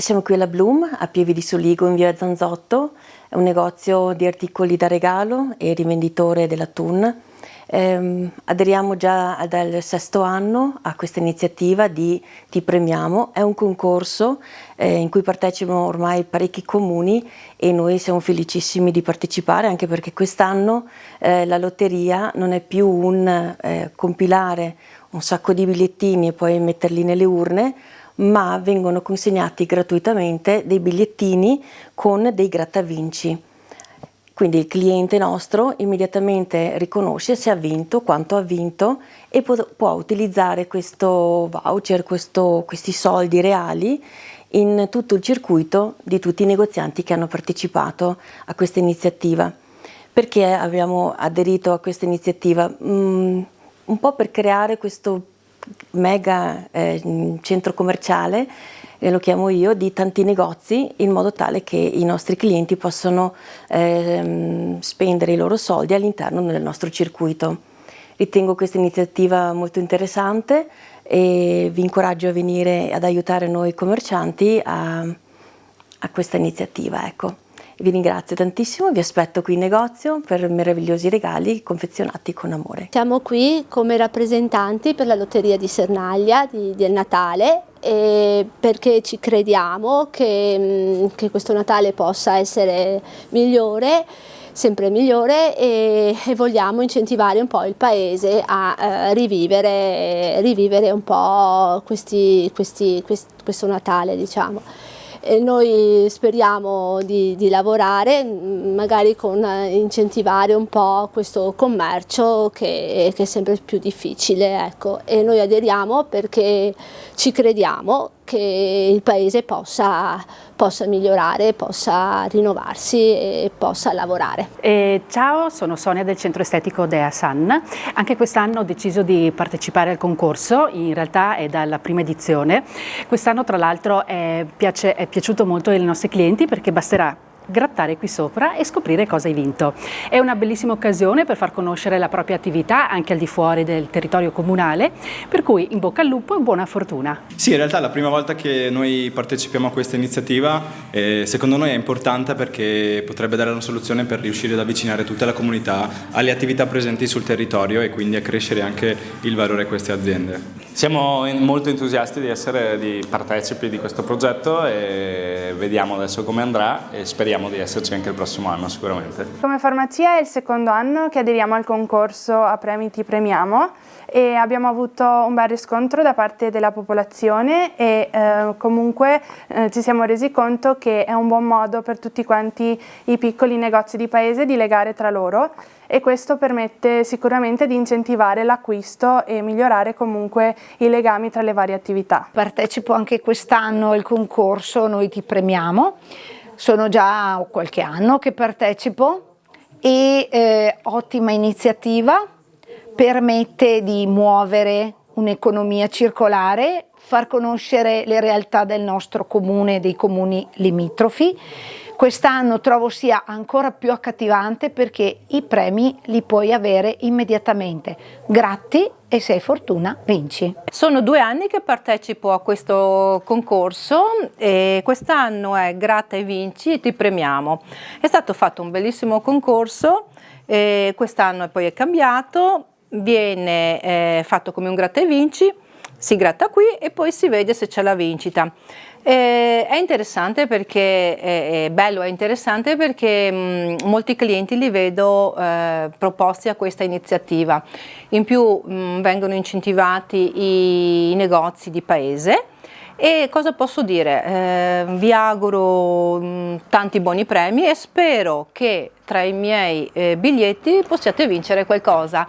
Siamo qui alla Bloom, a Pieve di Soligo in via Zanzotto, è un negozio di articoli da regalo e rivenditore della Thun. Aderiamo già dal 6º anno a questa iniziativa di Ti Premiamo. È un concorso in cui partecipano ormai parecchi comuni e noi siamo felicissimi di partecipare, anche perché quest'anno la lotteria non è più un compilare un sacco di bigliettini e poi metterli nelle urne, ma vengono consegnati gratuitamente dei bigliettini con dei grattavinci. Quindi il cliente nostro immediatamente riconosce se ha vinto, quanto ha vinto e può utilizzare questo voucher, questi soldi reali in tutto il circuito di tutti i negozianti che hanno partecipato a questa iniziativa. Perché abbiamo aderito a questa iniziativa? Un po' per creare questo mega centro commerciale, lo chiamo io, di tanti negozi, in modo tale che i nostri clienti possano spendere i loro soldi all'interno del nostro circuito. Ritengo questa iniziativa molto interessante e vi incoraggio a venire ad aiutare noi commercianti a questa iniziativa. Ecco. Vi ringrazio tantissimo, vi aspetto qui in negozio per meravigliosi regali confezionati con amore. Siamo qui come rappresentanti per la Lotteria di Sernaglia del Natale, perché ci crediamo che questo Natale possa essere migliore, sempre migliore, e vogliamo incentivare un po' il paese a rivivere un po' questo Natale, diciamo. E noi speriamo di lavorare, magari con incentivare un po' questo commercio che è sempre più difficile, ecco. E noi aderiamo perché ci crediamo che il paese possa migliorare, possa rinnovarsi e possa lavorare. Ciao, sono Sonia del centro estetico Dea San. Anche quest'anno ho deciso di partecipare al concorso, in realtà è dalla prima edizione. Quest'anno tra l'altro è piaciuto molto ai nostri clienti perché basterà grattare qui sopra e scoprire cosa hai vinto. È una bellissima occasione per far conoscere la propria attività anche al di fuori del territorio comunale, per cui in bocca al lupo e buona fortuna. Sì, in realtà è la prima volta che noi partecipiamo a questa iniziativa e secondo noi è importante perché potrebbe dare una soluzione per riuscire ad avvicinare tutta la comunità alle attività presenti sul territorio e quindi a crescere anche il valore di queste aziende. Siamo molto entusiasti di essere partecipi di questo progetto e vediamo adesso come andrà e speriamo di esserci anche il prossimo anno sicuramente. Come farmacia è il 2º anno che aderiamo al concorso a Premi Ti Premiamo e abbiamo avuto un bel riscontro da parte della popolazione e comunque ci siamo resi conto che è un buon modo per tutti quanti i piccoli negozi di paese di legare tra loro e questo permette sicuramente di incentivare l'acquisto e migliorare comunque i legami tra le varie attività. Partecipo anche quest'anno al concorso Noi Ti Premiamo, sono già qualche anno che partecipo e ottima iniziativa, permette di muovere un'economia circolare, far conoscere le realtà del nostro comune e dei comuni limitrofi. Quest'anno trovo sia ancora più accattivante perché i premi li puoi avere immediatamente, gratti e se hai fortuna vinci. Sono 2 anni che partecipo a questo concorso e quest'anno è Gratta e vinci e ti premiamo. È stato fatto un bellissimo concorso e quest'anno poi è cambiato, viene fatto come un gratta e vinci, si gratta qui e poi si vede se c'è la vincita. È interessante perché è bello, è interessante perché molti clienti li vedo proposti a questa iniziativa. In più vengono incentivati i negozi di paese e cosa posso dire? Vi auguro tanti buoni premi e spero che tra i miei biglietti possiate vincere qualcosa.